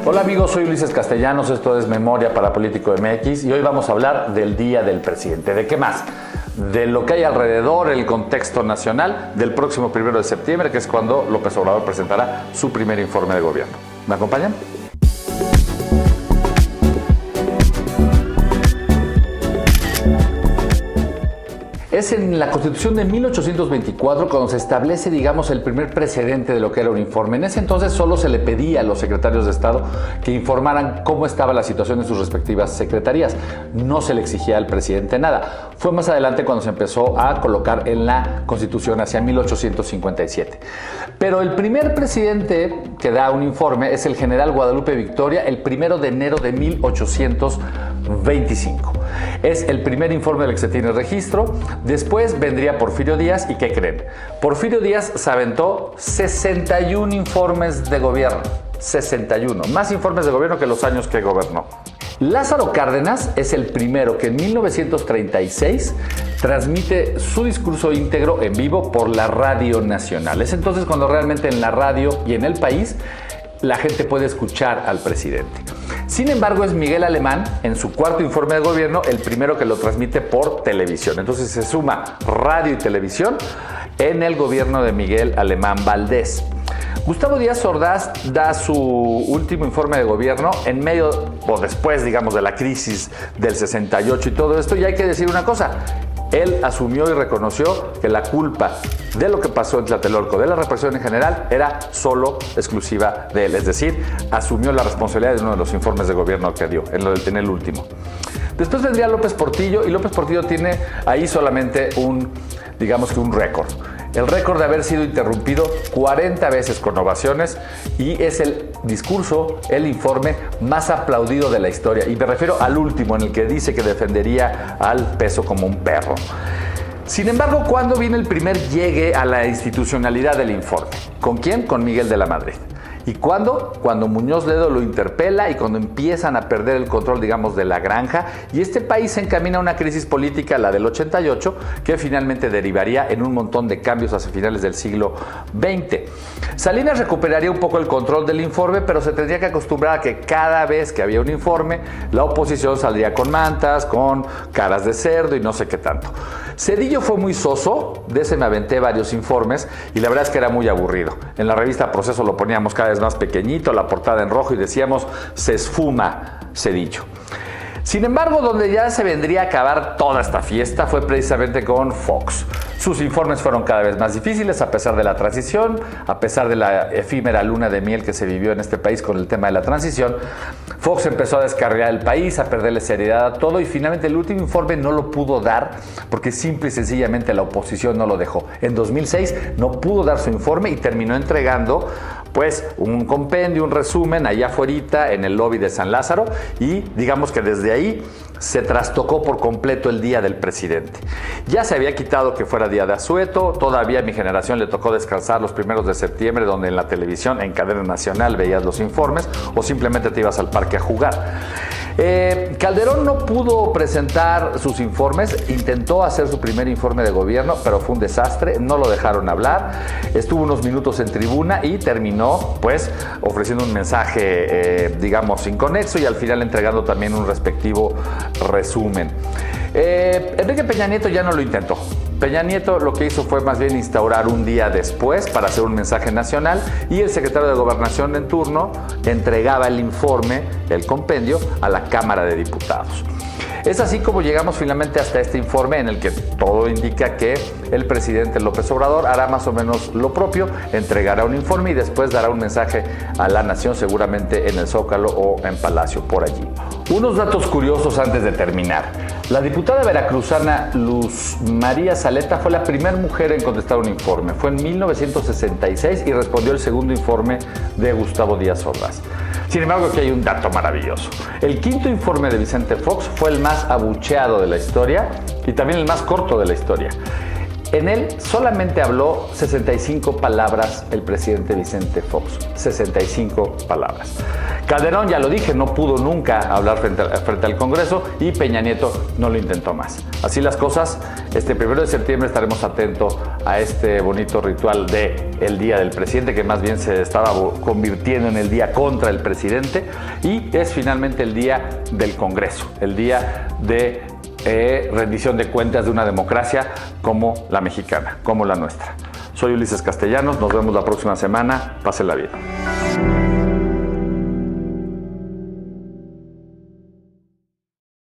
Hola amigos, soy Ulises Castellanos, esto es Memoria para Político MX y hoy vamos a hablar del Día del Presidente. ¿De qué más? De lo que hay alrededor, el contexto nacional, del próximo 1 de septiembre, que es cuando López Obrador presentará su primer informe de gobierno. ¿Me acompañan? Es en la Constitución de 1824 cuando se establece, digamos, el primer precedente de lo que era un informe. En ese entonces solo se le pedía a los secretarios de Estado que informaran cómo estaba la situación en sus respectivas secretarías. No se le exigía al presidente nada. Fue más adelante cuando se empezó a colocar en la Constitución hacia 1857. Pero el primer presidente que da un informe es el general Guadalupe Victoria, el 1 de enero de 1825. Es el primer informe del que se tiene registro. Después vendría Porfirio Díaz y ¿qué creen? Porfirio Díaz se aventó 61 informes de gobierno. 61. Más informes de gobierno que los años que gobernó. Lázaro Cárdenas es el primero que en 1936 transmite su discurso íntegro en vivo por la Radio Nacional. Es entonces cuando realmente en la radio y en el país la gente puede escuchar al presidente. Sin embargo, es Miguel Alemán, en su cuarto informe de gobierno, el primero que lo transmite por televisión. Entonces se suma radio y televisión en el gobierno de Miguel Alemán Valdés. Gustavo Díaz Ordaz da su último informe de gobierno en medio o después, digamos, de la crisis del 68 y todo esto. Y hay que decir una cosa. Él asumió y reconoció que la culpa de lo que pasó en Tlatelolco, de la represión en general, era solo exclusiva de él. Es decir, asumió la responsabilidad de uno de los informes de gobierno que dio, en el último. Después vendría López Portillo, y López Portillo tiene ahí solamente un récord. El récord de haber sido interrumpido 40 veces con ovaciones, y es el discurso, el informe más aplaudido de la historia. Y me refiero al último, en el que dice que defendería al peso como un perro. Sin embargo, ¿cuándo viene el primer llegue a la institucionalidad del informe? ¿Con quién? Con Miguel de la Madrid. ¿Y cuándo? Cuando Muñoz Ledo lo interpela y cuando empiezan a perder el control, digamos, de la granja, y este país se encamina a una crisis política, la del 88, que finalmente derivaría en un montón de cambios hacia finales del siglo XX. Salinas recuperaría un poco el control del informe, pero se tendría que acostumbrar a que cada vez que había un informe, la oposición saldría con mantas, con caras de cerdo y no sé qué tanto. Cedillo fue muy soso, de ese me aventé varios informes y la verdad es que era muy aburrido. En la revista Proceso lo poníamos cada vez más pequeñito, la portada en rojo y decíamos, se esfuma Cedillo. Sin embargo, donde ya se vendría a acabar toda esta fiesta fue precisamente con Fox. Sus informes fueron cada vez más difíciles a pesar de la transición, a pesar de la efímera luna de miel que se vivió en este país con el tema de la transición. Fox empezó a descarrilar el país, a perderle seriedad a todo y finalmente el último informe no lo pudo dar porque simple y sencillamente la oposición no lo dejó. En 2006 no pudo dar su informe y terminó entregando pues un compendio, un resumen allá afuera en el lobby de San Lázaro y digamos que desde ahí se trastocó por completo el día del presidente. Ya se había quitado que fuera día de asueto, todavía a mi generación le tocó descansar los 1 de septiembre donde en la televisión, en cadena nacional veías los informes o simplemente te ibas al parque a jugar. Calderón no pudo presentar sus informes, intentó hacer su primer informe de gobierno, pero fue un desastre, no lo dejaron hablar, estuvo unos minutos en tribuna y terminó pues ofreciendo un mensaje digamos inconexo y al final entregando también un respectivo resumen. Enrique Peña Nieto ya no lo intentó. Peña Nieto lo que hizo fue más bien instaurar un día después para hacer un mensaje nacional y el secretario de Gobernación en turno entregaba el informe, el compendio, a la Cámara de Diputados. Es así como llegamos finalmente hasta este informe en el que todo indica que el presidente López Obrador hará más o menos lo propio, entregará un informe y después dará un mensaje a la nación seguramente en el Zócalo o en Palacio, por allí. Unos datos curiosos antes de terminar. La diputada veracruzana Luz María Zaleta fue la primera mujer en contestar un informe. Fue en 1966 y respondió el segundo informe de Gustavo Díaz Ordaz. Sin embargo, aquí hay un dato maravilloso. El quinto informe de Vicente Fox fue el más abucheado de la historia y también el más corto de la historia. En él solamente habló 65 palabras el presidente Vicente Fox. 65 palabras. Calderón, ya lo dije, no pudo nunca hablar frente al Congreso y Peña Nieto no lo intentó más. Así las cosas, este 1 de septiembre estaremos atentos a este bonito ritual del Día del Presidente, que más bien se estaba convirtiendo en el día contra el presidente, y es finalmente el día del Congreso, el día de rendición de cuentas de una democracia como la mexicana, como la nuestra. Soy Ulises Castellanos, nos vemos la próxima semana, pásenla bien.